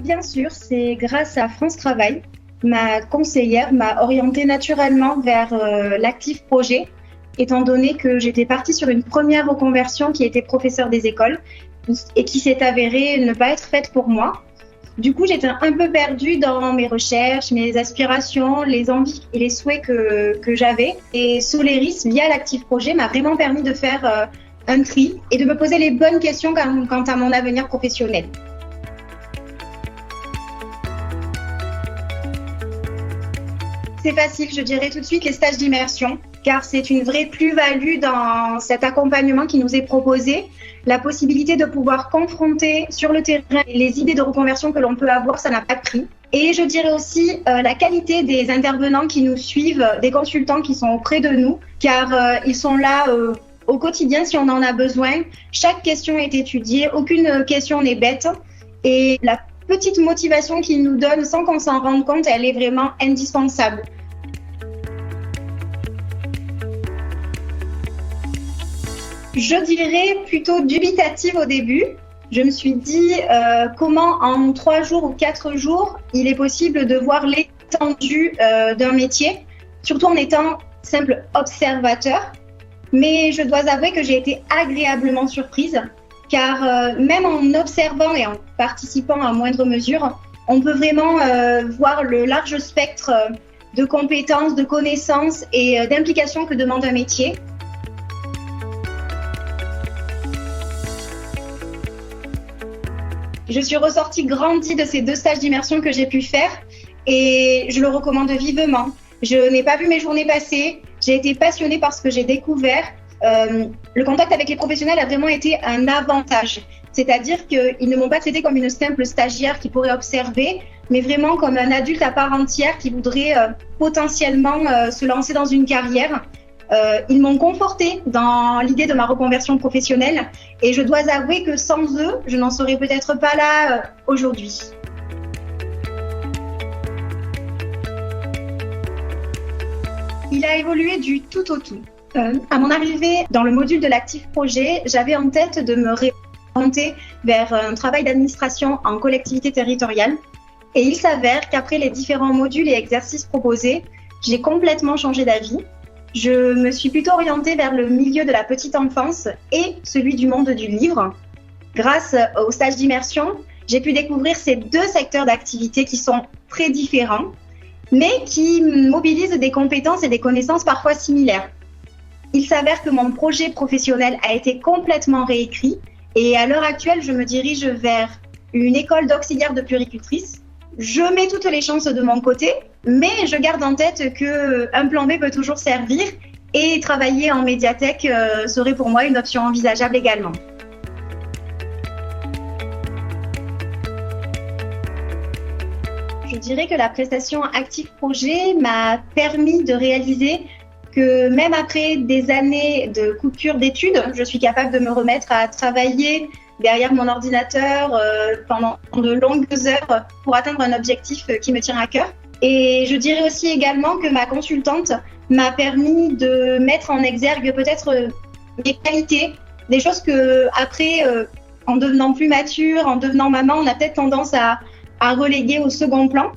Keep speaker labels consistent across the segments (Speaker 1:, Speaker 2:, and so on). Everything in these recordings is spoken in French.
Speaker 1: bien sûr, c'est grâce à France Travail. Ma conseillère m'a orientée naturellement vers l'actif projet, étant donné que j'étais partie sur une première reconversion qui était professeur des écoles et qui s'est avérée ne pas être faite pour moi. Du coup, j'étais un peu perdue dans mes recherches, mes aspirations, les envies et les souhaits que j'avais. Et Soleris, via l'actif projet, m'a vraiment permis de faire un tri et de me poser les bonnes questions quant à mon avenir professionnel. C'est facile, je dirais tout de suite les stages d'immersion, car c'est une vraie plus-value dans cet accompagnement qui nous est proposé. La possibilité de pouvoir confronter sur le terrain les idées de reconversion que l'on peut avoir, ça n'a pas de prix. Et je dirais aussi la qualité des intervenants qui nous suivent, des consultants qui sont auprès de nous, car ils sont là au quotidien si on en a besoin. Chaque question est étudiée, aucune question n'est bête. Et la petite motivation qu'ils nous donnent sans qu'on s'en rende compte, elle est vraiment indispensable. Je dirais plutôt dubitative au début. Je me suis dit comment en 3 jours ou 4 jours, il est possible de voir l'étendue d'un métier, surtout en étant simple observateur. Mais je dois avouer que j'ai été agréablement surprise, car même en observant et en participant à moindre mesure, on peut vraiment voir le large spectre de compétences, de connaissances et d'implications que demande un métier. Je suis ressortie grandie de ces 2 stages d'immersion que j'ai pu faire et je le recommande vivement. Je n'ai pas vu mes journées passer, j'ai été passionnée par ce que j'ai découvert. Le contact avec les professionnels a vraiment été un avantage. C'est-à-dire qu'ils ne m'ont pas traitée comme une simple stagiaire qui pourrait observer, mais vraiment comme un adulte à part entière qui voudrait potentiellement se lancer dans une carrière. Ils m'ont confortée dans l'idée de ma reconversion professionnelle et je dois avouer que sans eux, je n'en serais peut-être pas là aujourd'hui. Il a évolué du tout au tout. À mon arrivée dans le module de l'actif projet, j'avais en tête de me réorienter vers un travail d'administration en collectivité territoriale. Et il s'avère qu'après les différents modules et exercices proposés, j'ai complètement changé d'avis. Je me suis plutôt orientée vers le milieu de la petite enfance et celui du monde du livre. Grâce au stage d'immersion, j'ai pu découvrir ces 2 secteurs d'activité qui sont très différents, mais qui mobilisent des compétences et des connaissances parfois similaires. Il s'avère que mon projet professionnel a été complètement réécrit et à l'heure actuelle, je me dirige vers une école d'auxiliaire de puéricultrice. Je mets toutes les chances de mon côté, mais je garde en tête qu'un plan B peut toujours servir et travailler en médiathèque serait pour moi une option envisageable également. Je dirais que la prestation Actif Projet m'a permis de réaliser que même après des années de coupure d'études, je suis capable de me remettre à travailler derrière mon ordinateur pendant de longues heures pour atteindre un objectif qui me tient à cœur. Et je dirais aussi également que ma consultante m'a permis de mettre en exergue peut-être mes qualités, des choses que après, en devenant plus mature, en devenant maman, on a peut-être tendance à reléguer au second plan.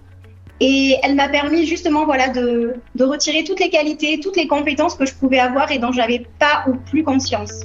Speaker 1: Et elle m'a permis justement de retirer toutes les qualités, toutes les compétences que je pouvais avoir et dont j'avais pas ou plus conscience.